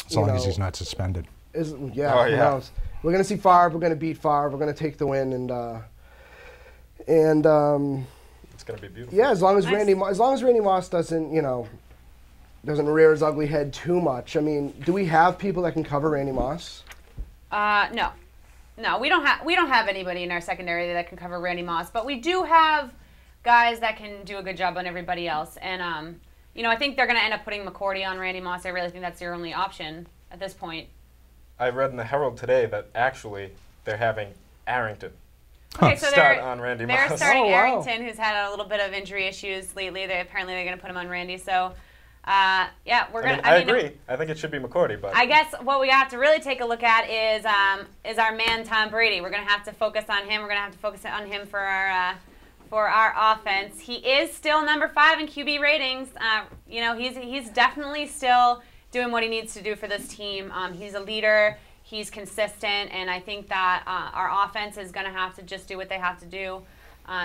As long as he's not suspended. Who knows? We're going to see Favre. We're going to beat Favre. We're going to take the win, and it's going to be beautiful. Yeah, as long as Randy Moss doesn't, doesn't rear his ugly head too much. I mean, do we have people that can cover Randy Moss? No, we don't have anybody in our secondary that can cover Randy Moss, but we do have guys that can do a good job on everybody else. And I think they're going to end up putting McCourty on Randy Moss. I really think that's their only option at this point. I read in the Herald today that actually they're having Arrington start on Randy Moss. They're starting Arrington, who's had a little bit of injury issues lately. Apparently they're going to put him on Randy. So, we're going to. I agree. I think it should be McCourty, but I guess what we have to really take a look at is our man Tom Brady. We're going to have to focus on him. We're going to have to focus on him for our offense. He is still number 5 in QB ratings. He's definitely still doing what he needs to do for this team. He's a leader. He's consistent, and I think that our offense is going to have to just do what they have to do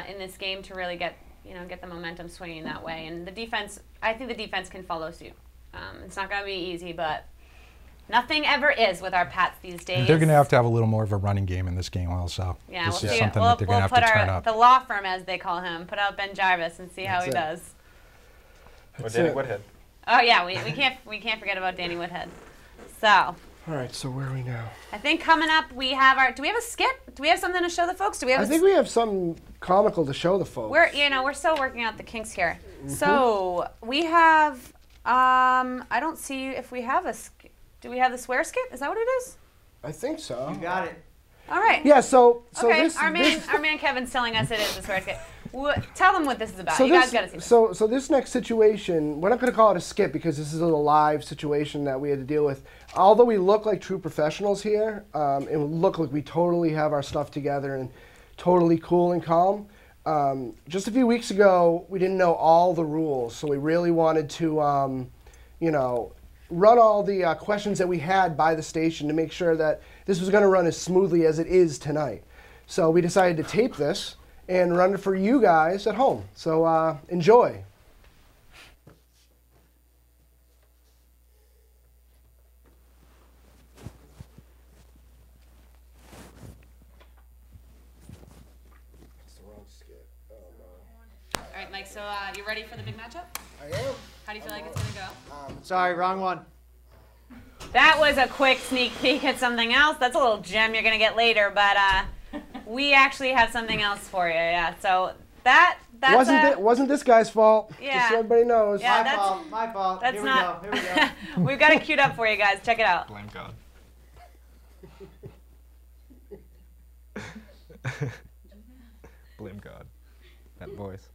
in this game to really get the momentum swinging that way. And the defense, I think the defense can follow suit. It's not going to be easy, but nothing ever is with our Pats these days. They're going to have a little more of a running game in this game also. Yeah, this is something that they're going to have to turn up. The law firm, as they call him, put out Ben Jarvis and see how he does. Or Danny Woodhead. Oh yeah, we can't forget about Danny Woodhead. So. All right, so where are we now? I think coming up we have do we have a skit? Do we have something to show the folks? I think we have something comical to show the folks. We're still working out the kinks here. So we have I don't see if we have a skit. Do we have the swear skit? Is that what it is? I think so. You got it. All right. Yeah, so okay, this, our man Kevin's telling us it is the swear skit. Tell them what this is about. So you guys got to see this. So this next situation, we're not going to call it a skit because this is a live situation that we had to deal with. Although we look like true professionals here, it would look like we totally have our stuff together and totally cool and calm. Just a few weeks ago, we didn't know all the rules, so we really wanted to, run all the questions that we had by the station to make sure that this was going to run as smoothly as it is tonight. So we decided to tape this and run it for you guys at home. So enjoy. That's the wrong skit. Oh, no. All right, Mike, so you ready for the big matchup? I am. How do you feel like it's going to go? Sorry, wrong one. That was a quick sneak peek at something else. That's a little gem you're going to get later, but we actually have something else for you. Yeah, so that's wasn't this guy's fault. Yeah. Just so everybody knows. Yeah, my fault. That's Here not. we go. Here we go. We've got it queued up for you guys. Check it out. Blame God. Blame God. That voice.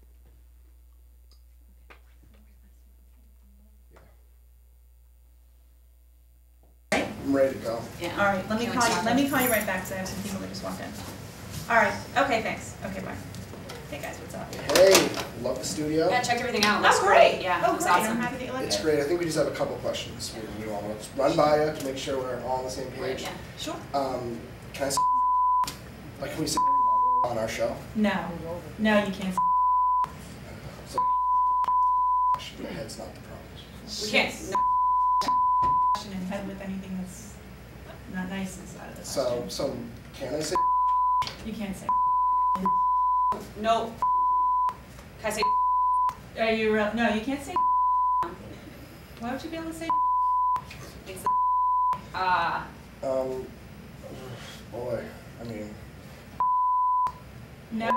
I'm ready to go. Yeah. All right. Let me call you right back because I have some people that just walked in. All right. Okay. Thanks. Okay. Bye. Hey guys, what's up? Hey, love the studio. Yeah, checked everything out. That's great. Yeah, oh, it was great. awesome. I'm happy that you like It's it. great. I think we just have a couple questions. We want to run by you to make sure we're all on the same page. Yeah. Sure. Can I say, like, can we say on our show? No. No, you can't. So, my head's not the problem. We can't. And head with anything that's not nice inside of the So can I say? you can't say. No. Can I say? Are you real? No, you can't say. Why would you be able to say? Boy, I mean. No.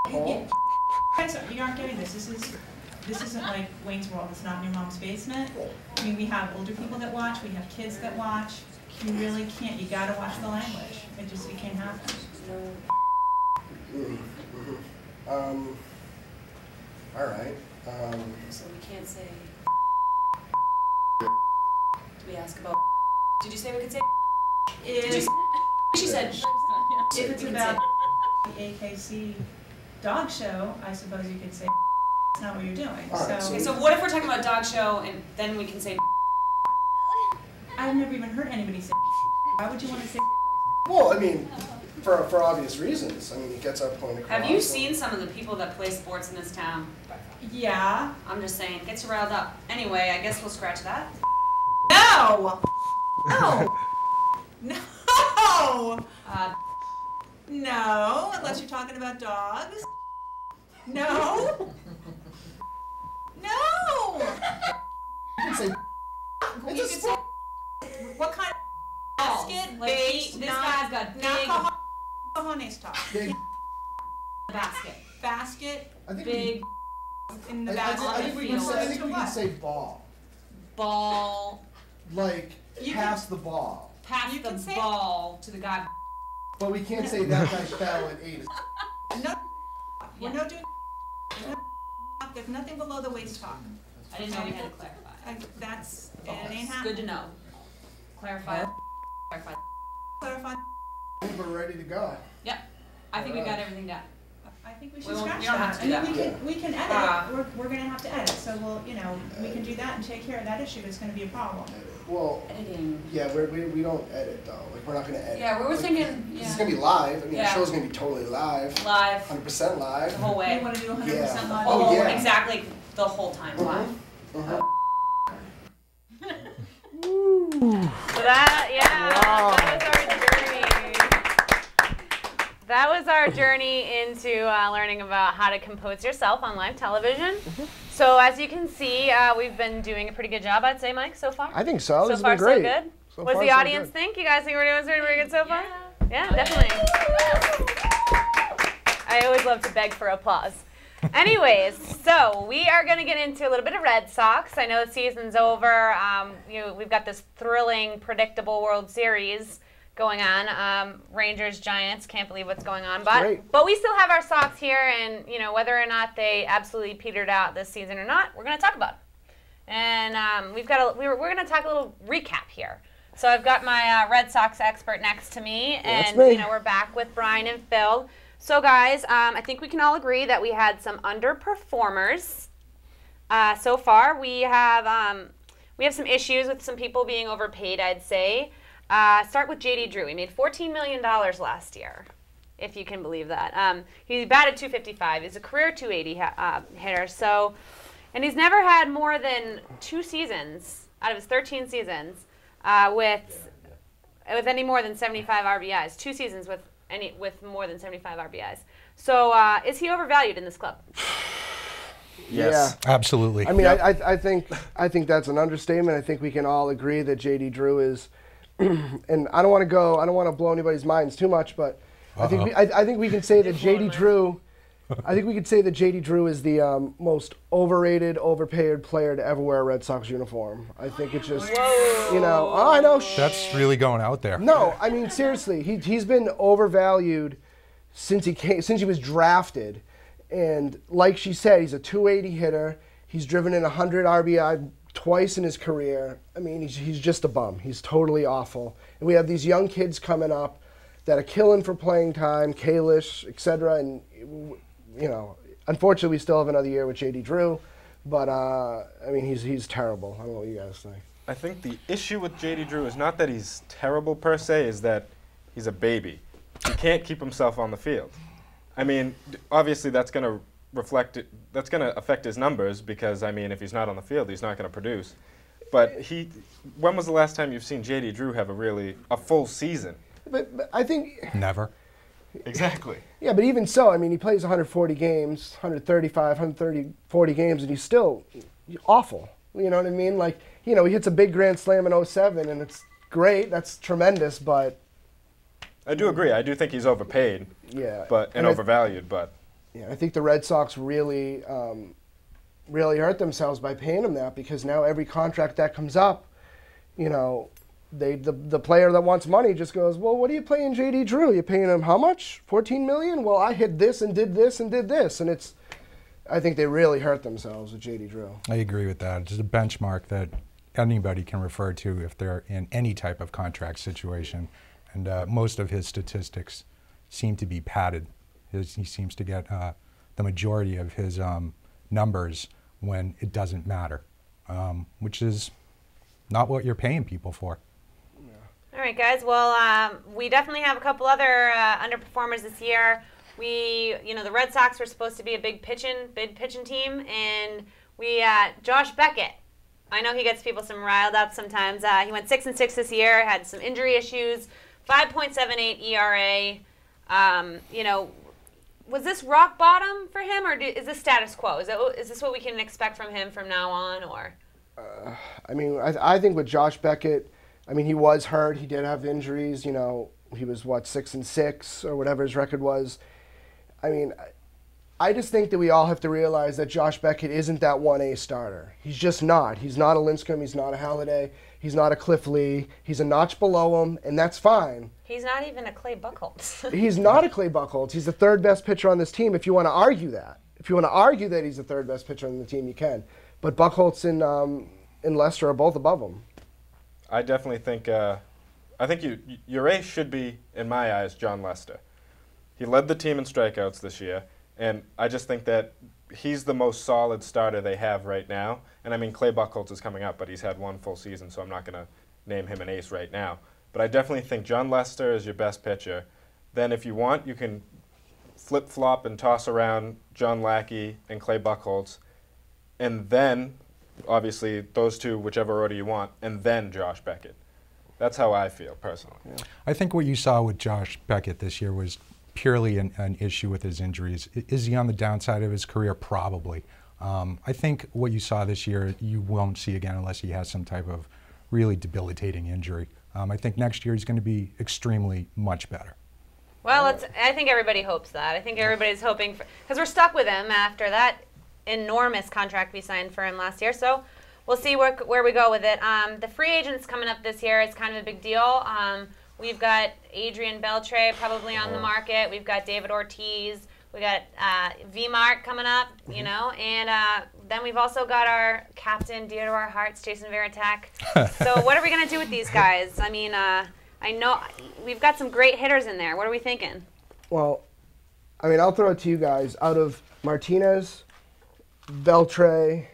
Oh. You aren't getting this. This isn't like Wayne's World. It's not in your mom's basement. I mean, we have older people that watch. We have kids that watch. You really can't. You gotta watch the language. It can't happen. All right. So we can't say. Did we ask about? Did you say we could say? She said. If it's about the AKC dog show, I suppose you could say. That's not what you're doing. Right, Okay, so what if we're talking about dog show and then we can say? I've never even heard anybody say. Why would you want to say? Well, I mean, for obvious reasons. I mean, it gets our point across. Have you seen some of the people that play sports in this town? Yeah. I'm just saying, gets you riled up. Anyway, I guess we'll scratch that. No! No. No. No, unless you're talking about dogs. No. No. You can say You could say what kind of basket? Like this guy's got big cojones talk. big. basket. Basket I think Big in the I basket. think we can say, I think we can say ball. ball. Like You pass the ball. Pass You the can say- ball to the guy. But we can't say that guy fell and ate it. No, we're not doing. There's nothing below the waist talk. I didn't know we had to clarify. That's it. Okay. Ain't Good happening. to know. Clarify. Clarify. Clarify. We're ready to go. Yep. I think we got everything done. I think we We should won't- scratch we don't have that. to do I mean, that. we can edit. We're gonna have to edit. So we'll, we can do that and take care of that issue. It's gonna be a problem. Well, Editing. yeah, we don't edit though. Like we're not gonna edit. Yeah, we were Like, thinking, This is yeah, gonna be live. I mean, Yeah. the show's gonna be totally live. live 100% live. the whole We way. wanna do 100% Yeah. live. Oh, yeah. Exactly the whole time live. Uh-huh. So that, that was our journey into learning about how to compose yourself on live television. So as you can see, we've been doing a pretty good job, I'd say, Mike, so far. I think so. So This has far, been great. so good. So What does far, the so audience good. think? You guys think we're doing pretty good so far? Yeah, definitely. I always love to beg for applause. Anyways, so we are going to get into a little bit of Red Sox. I know the season's over. We've got this thrilling, predictable World Series going on. Rangers, Giants, can't believe what's going on. But we still have our Sox here, and whether or not they absolutely petered out this season or not, we're going to talk about it. And we're going to talk a little recap here. So I've got my Red Sox expert next to me, and that's me. we're back with Brian and Phil. So guys, I think we can all agree that we had some underperformers so far. We have some issues with some people being overpaid, I'd say. Start with JD Drew. He made $14 million last year, if you can believe that. He batted .255. He's a career .280 hitter. So, and he's never had more than 2 seasons out of his 13 seasons with any more than 75 RBIs. 2 seasons with more than 75 RBIs. So is he overvalued in this club? Yes. Yeah. Absolutely. I mean, I think that's an understatement. I think we can all agree that JD Drew is, and I don't want to blow anybody's minds too much, but I think we can say that JD Drew. I think we could say that JD Drew is the most overrated, overpaid player to ever wear a Red Sox uniform. I think it's just, I know. That's really going out there. No, I mean seriously, he's been overvalued since he was drafted, and like she said, he's a .280 hitter. He's driven in 100 RBI twice in his career. I mean, he's just a bum. He's totally awful. And we have these young kids coming up that are killing for playing time, Kalish, etc. And unfortunately, we still have another year with JD Drew, but I mean, he's terrible. I don't know what you guys think. I think the issue with JD Drew is not that he's terrible per se, is that he's a baby. He can't keep himself on the field. I mean, obviously that's going to that's going to affect his numbers because, I mean, if he's not on the field, he's not going to produce. But when was the last time you've seen JD Drew have a full season? But I think Never. Exactly. yeah, but even so, I mean, he plays 140 games, 40 games, and he's still awful. You know what I mean? Like, he hits a big grand slam in 07, and it's great. That's tremendous, but I do agree. I do think he's overpaid, yeah, and overvalued. But yeah, I think the Red Sox really hurt themselves by paying him that, because now every contract that comes up, the player that wants money just goes, well, what are you paying JD Drew? You're paying him how much? $14 million? Well, I hit this and did this and did this, and I think they really hurt themselves with JD Drew. I agree with that. It's a benchmark that anybody can refer to if they're in any type of contract situation. And most of his statistics seem to be padded. He seems to get the majority of his numbers when it doesn't matter, which is not what you're paying people for. All right, guys. Well, we definitely have a couple other underperformers this year. The Red Sox were supposed to be a big pitching team, and we Josh Beckett. I know he gets people some riled up sometimes. He went 6-6 this year, had some injury issues, 5.78 ERA. You know, was this rock bottom for him, or is this status quo? Is this what we can expect from him from now on, or? I mean, I think with Josh Beckett, I mean, he was hurt. He did have injuries. You know, he was, what, 6-6 or whatever his record was. I mean, I just think that we all have to realize that Josh Beckett isn't that 1A starter. He's just not. He's not a Lincecum. He's not a Halladay. He's not a Cliff Lee. He's a notch below him, and that's fine. He's not even a Clay Buchholz. He's not a Clay Buchholz. He's the third best pitcher on this team if you want to argue that. If you want to argue that he's the third best pitcher on the team, you can. But Buchholz and Lester are both above him. I definitely think I think your ace should be, in my eyes, John Lester. He led the team in strikeouts this year, and I just think that he's the most solid starter they have right now. And I mean, Clay Buchholz is coming up, but he's had one full season, so I'm not going to name him an ace right now. But I definitely think John Lester is your best pitcher. Then if you want, you can flip-flop and toss around John Lackey and Clay Buchholz, and then, obviously, those two, whichever order you want, and then Josh Beckett. That's how I feel, personally. Yeah. I think what you saw with Josh Beckett this year was purely an issue with his injuries. Is he on the downside of his career? Probably. I think what you saw this year you won't see again unless he has some type of really debilitating injury. I think next year he's going to be extremely much better. Well, I think everybody hopes that. I think everybody's hoping, because we're stuck with him after that enormous contract we signed for him last year. So we'll see where we go with it. The free agents coming up this year is kind of a big deal. We've got Adrian Beltre probably on the market. We've got David Ortiz. We got V-Mart coming up, you know, and then we've also got our captain, dear to our hearts, Jason Varitek. So what are we going to do with these guys? I mean, I know we've got some great hitters in there. What are we thinking? Well, I mean, I'll throw it to you guys. Out of Martinez, Beltre,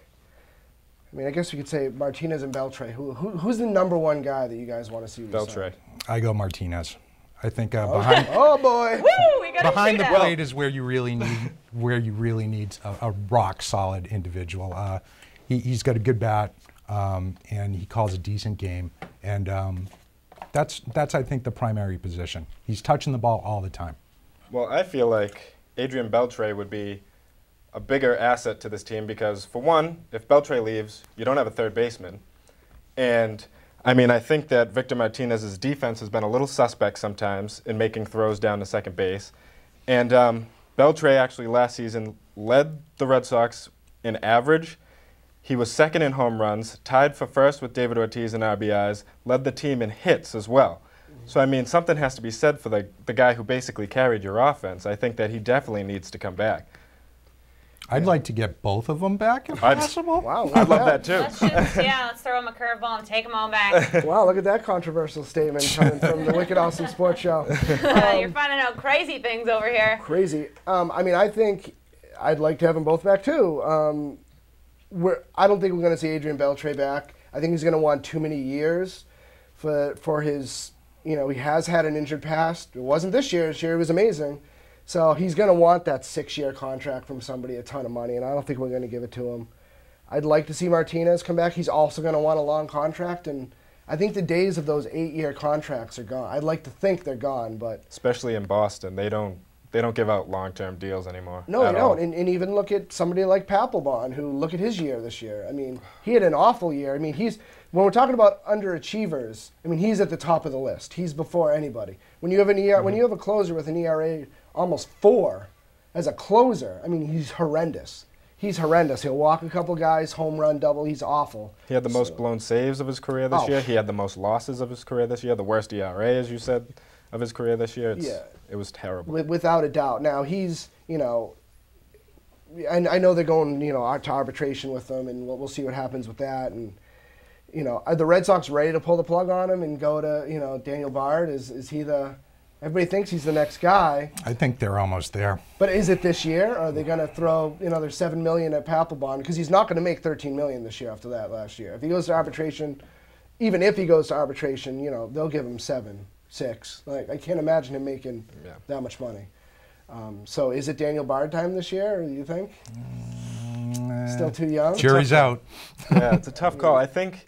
I mean, I guess we could say Martinez and Beltre. Who's the number one guy that you guys want to see? Beltre. I go Martinez. I think behind oh boy, Woo, we got behind the plate is where you really need a rock solid individual. He's got a good bat and he calls a decent game, and that's I think the primary position. He's touching the ball all the time. Well, I feel like Adrian Beltre would be a bigger asset to this team because, for one, if Beltre leaves, you don't have a third baseman. And, I mean, I think that Victor Martinez's defense has been a little suspect sometimes in making throws down to second base. And Beltre actually last season led the Red Sox in average. He was second in home runs, tied for first with David Ortiz in RBIs, led the team in hits as well. So, I mean, something has to be said for the guy who basically carried your offense. I think that he definitely needs to come back. I'd like to get both of them back if possible. wow, I'd love that too. Let's throw him a curveball and take them all back. Wow, look at that controversial statement coming from the Wicked Awesome Sports Show. You're finding out crazy things over here. Crazy. I mean, I think I'd like to have them both back too. I don't think we're going to see Adrian Beltre back. I think he's going to want too many years for his, you know, he has had an injured past. It wasn't this year. This year it was amazing. So he's going to want that 6-year contract from somebody, a ton of money, and I don't think we're going to give it to him. I'd like to see Martinez come back. He's also going to want a long contract, and I think the days of those 8-year contracts are gone. I'd like to think they're gone, but especially in Boston, they don't give out long-term deals anymore. No, they don't. And even look at somebody like Papelbon, who look at his year this year. I mean, he had an awful year. I mean, when we're talking about underachievers, I mean, he's at the top of the list. He's before anybody. When you have when you have a closer with an ERA almost 4 as a closer, I mean, he's horrendous. He's horrendous. He'll walk a couple guys, home run, double. He's awful. He had the most blown saves of his career this year. He had the most losses of his career this year. The worst ERA, as you said, of his career this year. It was terrible. Without a doubt. Now, he's, you know, I know they're going, you know, to arbitration with them, and we'll see what happens with that. And, you know, are the Red Sox ready to pull the plug on him and go to, you know, Daniel Bard? Is he the... Everybody thinks he's the next guy. I think they're almost there. But is it this year? Or are they going to throw, you know, their $7 million at Papelbon? Because he's not going to make $13 million this year after that last year. If he goes to arbitration, even if he goes to arbitration, you know, they'll give him 7, 6. Like, I can't imagine him making that much money. So is it Daniel Bard time this year, or do you think? Still too young? Jury's out. Yeah, it's a tough call. I think